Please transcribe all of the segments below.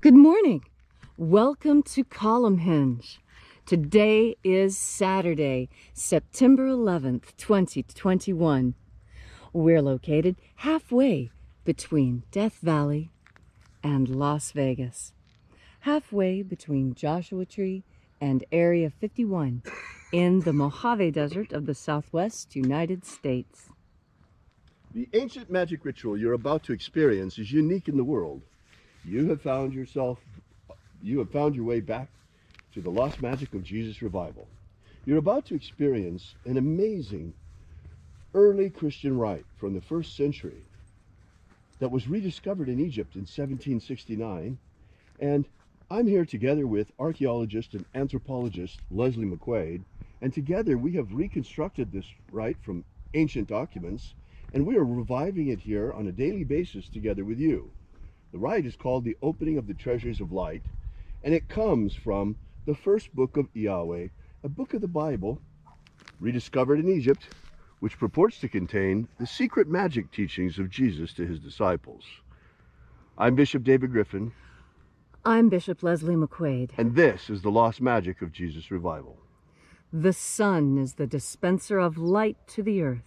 Good morning. Welcome to Column Hinge. Today is Saturday, September 11th, 2021. We're located halfway between Death Valley and Las Vegas. Halfway between Joshua Tree and Area 51 in the Mojave Desert of the Southwest United States. The ancient magic ritual you're about to experience is unique in the world. You have found your way back to the lost magic of Jesus revival. You're about to experience an amazing early Christian rite from the 1st century that was rediscovered in Egypt in 1769. And I'm here together with archaeologist and anthropologist Leslie McQuade, and together we have reconstructed this rite from ancient documents, and we are reviving it here on a daily basis together with you. The rite is called the Opening of the Treasures of Light, and it comes from the first book of Yahweh, a book of the Bible rediscovered in Egypt, which purports to contain the secret magic teachings of Jesus to his disciples. I'm Bishop David Griffin. I'm Bishop Leslie McQuade. And this is the lost magic of Jesus revival. The sun is the dispenser of light to the earth.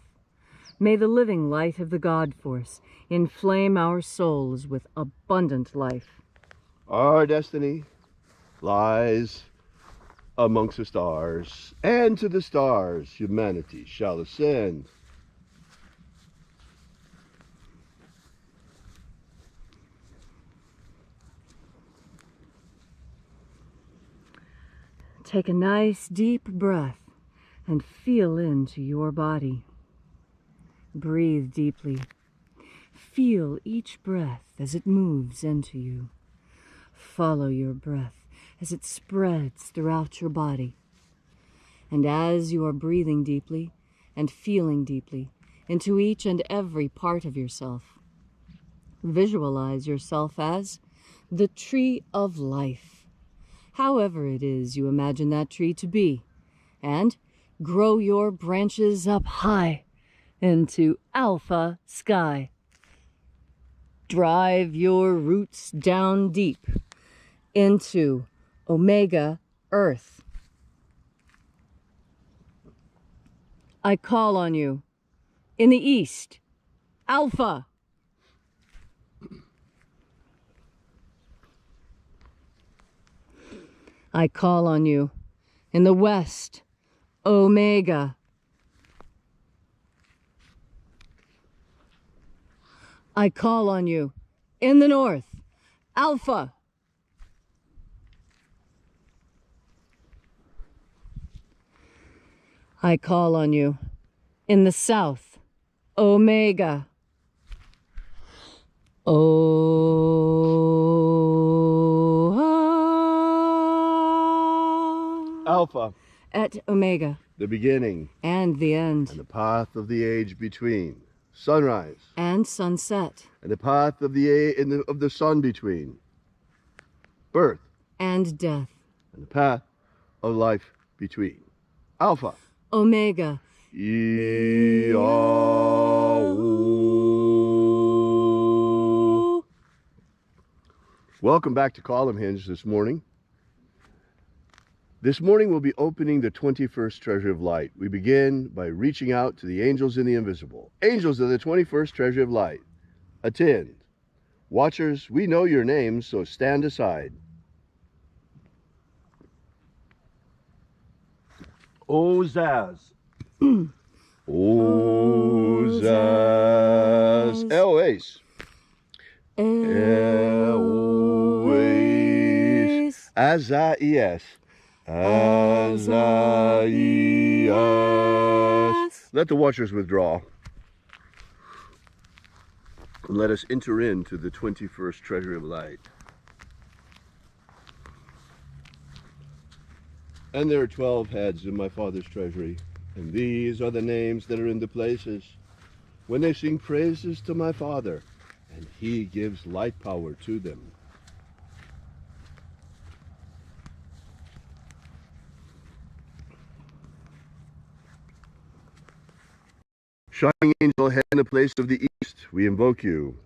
May the living light of the God Force inflame our souls with abundant life. Our destiny lies amongst the stars, and to the stars humanity shall ascend. Take a nice deep breath and feel into your body. Breathe deeply. Feel each breath as it moves into you. Follow your breath as it spreads throughout your body. And as you are breathing deeply and feeling deeply into each and every part of yourself, visualize yourself as the tree of life, however it is you imagine that tree to be, and grow your branches up high into alpha sky. Drive your roots down deep into omega earth. I call on you in the east, alpha. I call on you in the west, omega. I call on you in the north, alpha. I call on you in the south, omega. Alpha. Et omega. The beginning. And the end. And the path of the age between. Sunrise. And sunset. And the path of the sun between. Birth. And death. And the path of life between. Alpha. Omega. Welcome back to Column Hinge this morning. This morning we'll be opening the 21st Treasure of Light. We begin by reaching out to the angels in the invisible. Angels of the 21st Treasure of Light, attend. Watchers, we know your names, so stand aside. Ozaz. Ozaz. Eloise. Eloise. Azaias. Azaias. Let the watchers withdraw. And let us enter into the 21st Treasure of Light. And there are 12 heads in my Father's treasury, and these are the names that are in the places when they sing praises to my Father, and he gives light power to them. Shining angel, head in the place of the east, we invoke you.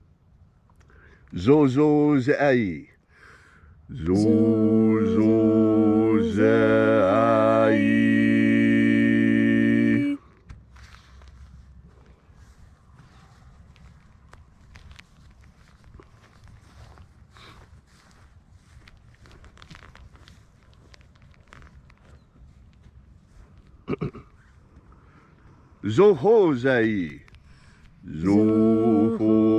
Zozo Ze'ai. Zuzozai. Zohozai. Zohozai.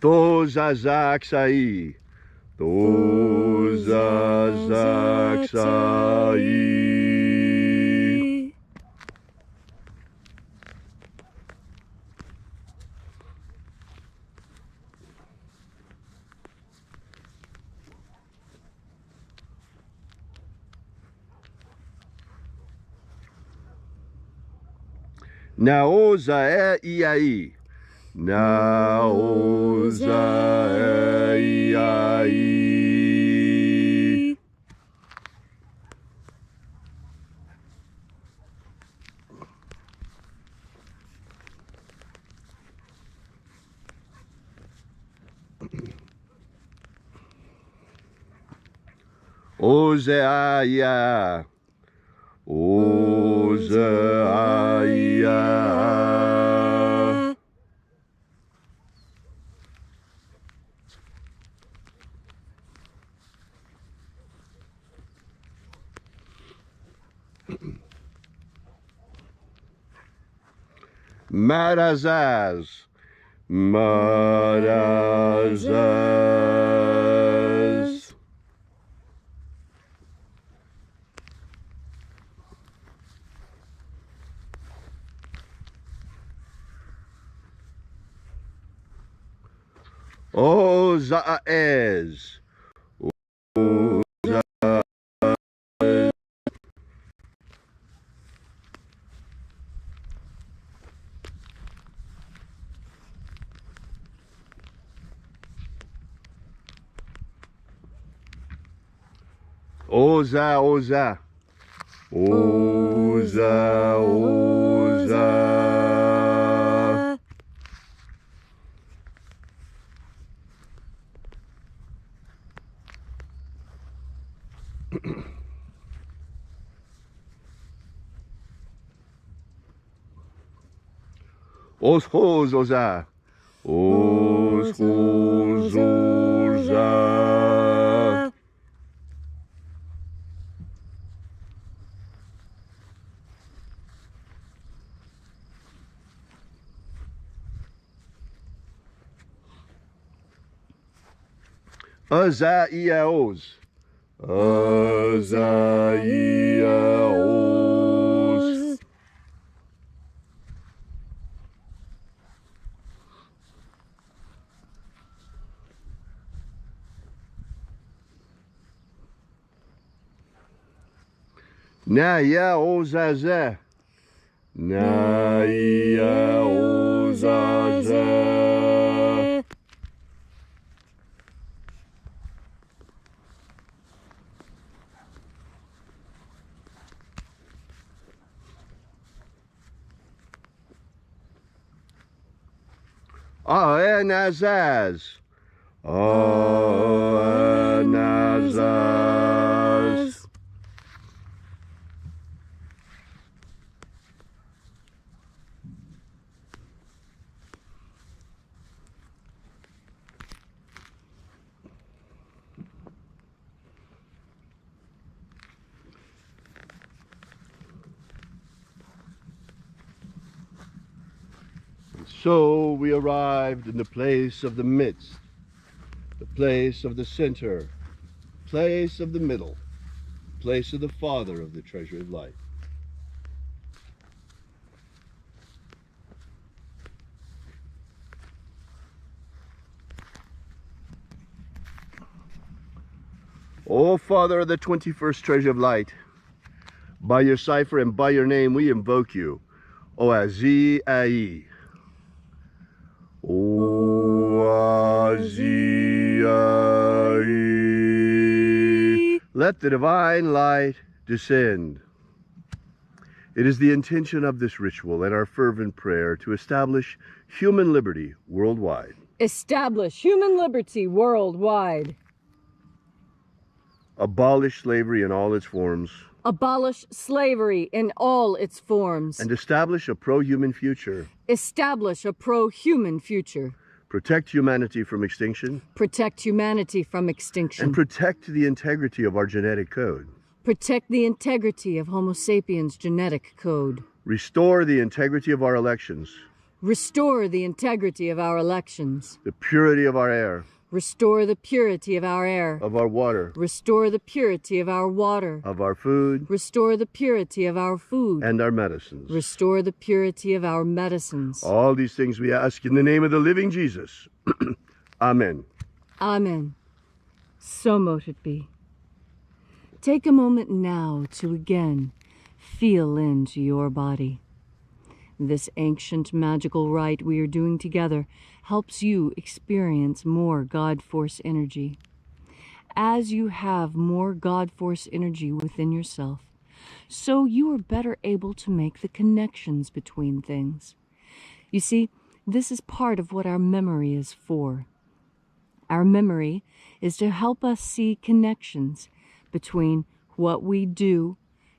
Tozazaksai. Tozazaksai. Naoza iai. Naoza iai. Ozeaya. Ozeaya. Marazaz. Marazaz. Ozaez. Oza, oza. Oza, oza. Oshozoza. Oshozoza. Azaiaos. Azaiaos. Naya ozaza. Naya ozaza. Aenazaz. Aenazaz. So we arrived in the place of the midst, the place of the center, place of the middle, place of the Father of the treasure of life. O Father of the 21st treasure of light, by your cipher and by your name we invoke you. Oazi Ai. Oazi Let the divine light descend. It is the intention of this ritual and our fervent prayer to establish human liberty worldwide. Establish human liberty worldwide. Abolish slavery in all its forms. Abolish slavery in all its forms. And establish a pro-human future. Establish a pro-human future. Protect humanity from extinction. Protect humanity from extinction. And protect the integrity of our genetic code. Protect the integrity of Homo sapiens' genetic code. Restore the integrity of our elections. Restore the integrity of our elections. The purity of our air. Restore the purity of our air. Of our water. Restore the purity of our water. Of our food. Restore the purity of our food. And our medicines. Restore the purity of our medicines. All these things we ask in the name of the living Jesus. Amen. Amen. So mote it be. Take a moment now to again feel into your body. This ancient magical rite we are doing together helps you experience more God Force energy. As you have more God Force energy within yourself, so you are better able to make the connections between things. You see, this is part of what our memory is for. Our memory is to help us see connections between what we do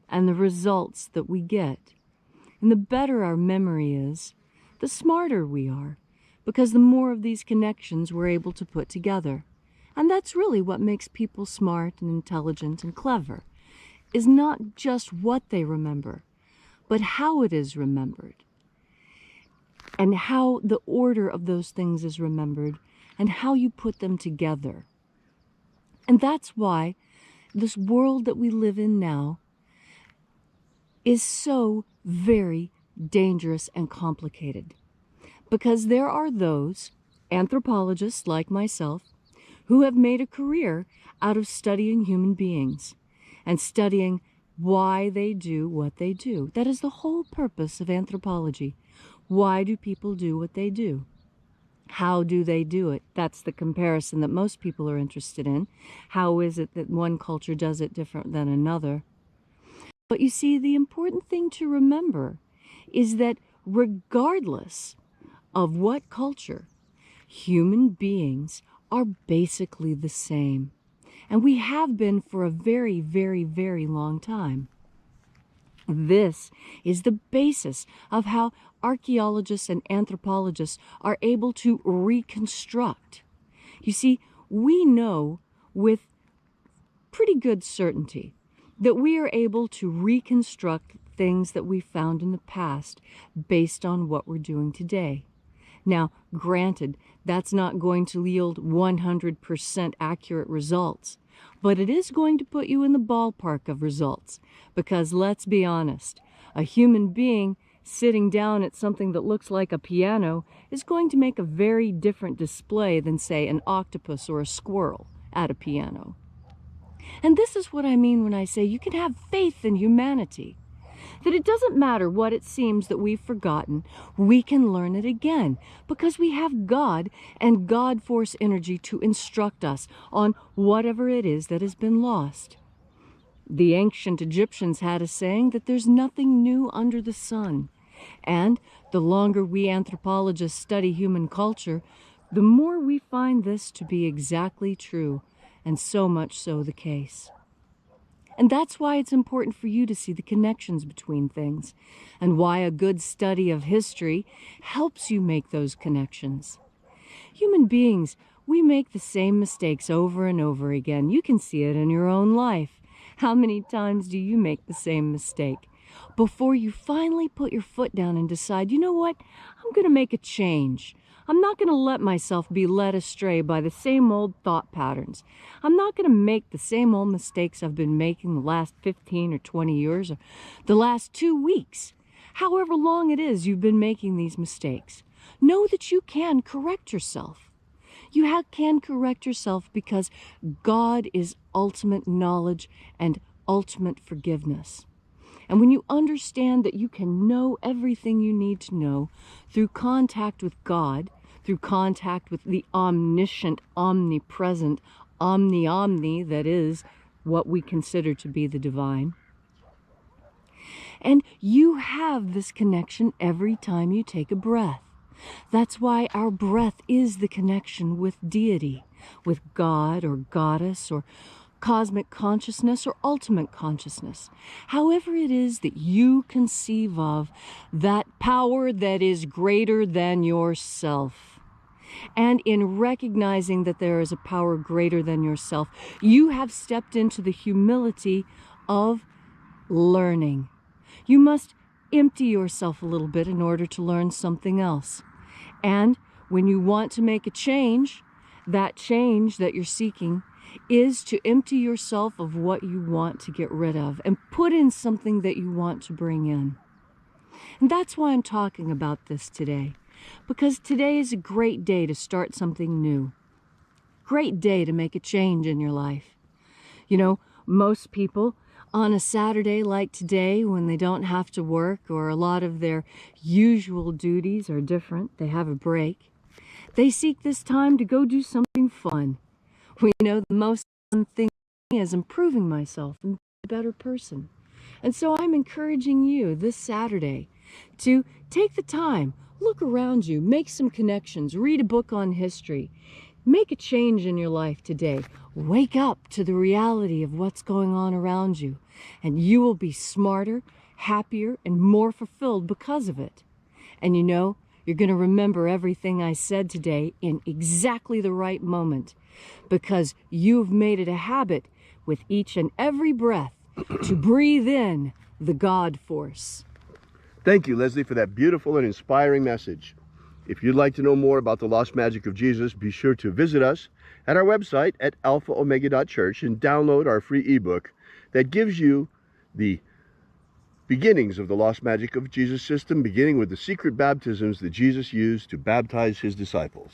and the results that we get. And the better our memory is, the smarter we are, because the more of these connections we're able to put together. And that's really what makes people smart and intelligent and clever, is not just what they remember, but how it is remembered, and how the order of those things is remembered, and how you put them together. And that's why this world that we live in now is so very dangerous and complicated. Because there are those, anthropologists like myself, who have made a career out of studying human beings and studying why they do what they do. That is the whole purpose of anthropology. Why do people do what they do? How do they do it? That's the comparison that most people are interested in. How is it that one culture does it different than another? But you see, the important thing to remember is that regardless of what culture, human beings are basically the same. And we have been for a very, very, very long time. This is the basis of how archaeologists and anthropologists are able to reconstruct. You see, we know with pretty good certainty that we are able to reconstruct things that we found in the past based on what we're doing today. Now, granted, that's not going to yield 100% accurate results, but it is going to put you in the ballpark of results, because let's be honest, a human being sitting down at something that looks like a piano is going to make a very different display than, say, an octopus or a squirrel at a piano. And this is what I mean when I say you can have faith in humanity. That it doesn't matter what it seems that we've forgotten, we can learn it again, because we have God and God Force energy to instruct us on whatever it is that has been lost. The ancient Egyptians had a saying that there's nothing new under the sun. And the longer we anthropologists study human culture, the more we find this to be exactly true, and so much so the case. And that's why it's important for you to see the connections between things, and why a good study of history helps you make those connections. Human beings, we make the same mistakes over and over again. You can see it in your own life. How many times do you make the same mistake before you finally put your foot down and decide, you know what, I'm going to make a change. I'm not going to let myself be led astray by the same old thought patterns. I'm not going to make the same old mistakes I've been making the last 15 or 20 years or the last 2 weeks. However long it is you've been making these mistakes, know that you can correct yourself. You can correct yourself because God is ultimate knowledge and ultimate forgiveness. And when you understand that you can know everything you need to know through contact with God, through contact with the omniscient, omnipresent, omni that is what we consider to be the divine. And you have this connection every time you take a breath. That's why our breath is the connection with deity, with God or goddess or cosmic consciousness or ultimate consciousness. However it is that you conceive of that power that is greater than yourself. And in recognizing that there is a power greater than yourself, you have stepped into the humility of learning. You must empty yourself a little bit in order to learn something else. And when you want to make a change, that change that you're seeking is to empty yourself of what you want to get rid of and put in something that you want to bring in. And that's why I'm talking about this today, because today is a great day to start something new. Great day to make a change in your life. You know, most people on a Saturday like today, when they don't have to work or a lot of their usual duties are different, they have a break, they seek this time to go do something fun. We know the most fun thing is improving myself and being a better person. And so I'm encouraging you this Saturday to take the time, look around you, make some connections, read a book on history, make a change in your life today. Wake up to the reality of what's going on around you, and you will be smarter, happier, and more fulfilled because of it. And you know, you're going to remember everything I said today in exactly the right moment, because you've made it a habit with each and every breath to breathe in the God force. Thank you, Leslie, for that beautiful and inspiring message. If you'd like to know more about the lost magic of Jesus, be sure to visit us at our website at alphaomega.church and download our free ebook that gives you the beginnings of the lost magic of Jesus system, beginning with the secret baptisms that Jesus used to baptize his disciples.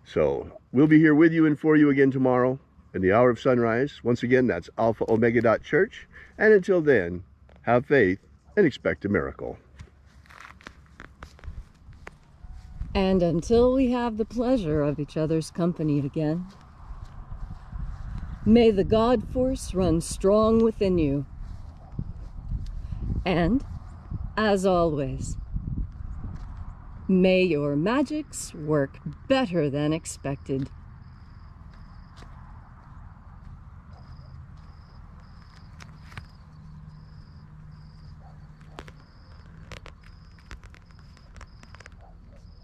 So we'll be here with you and for you again tomorrow in the hour of sunrise. Once again, that's alphaomega.church. And until then, have faith and expect a miracle. And until we have the pleasure of each other's company again, may the God force run strong within you. And, as always, may your magics work better than expected.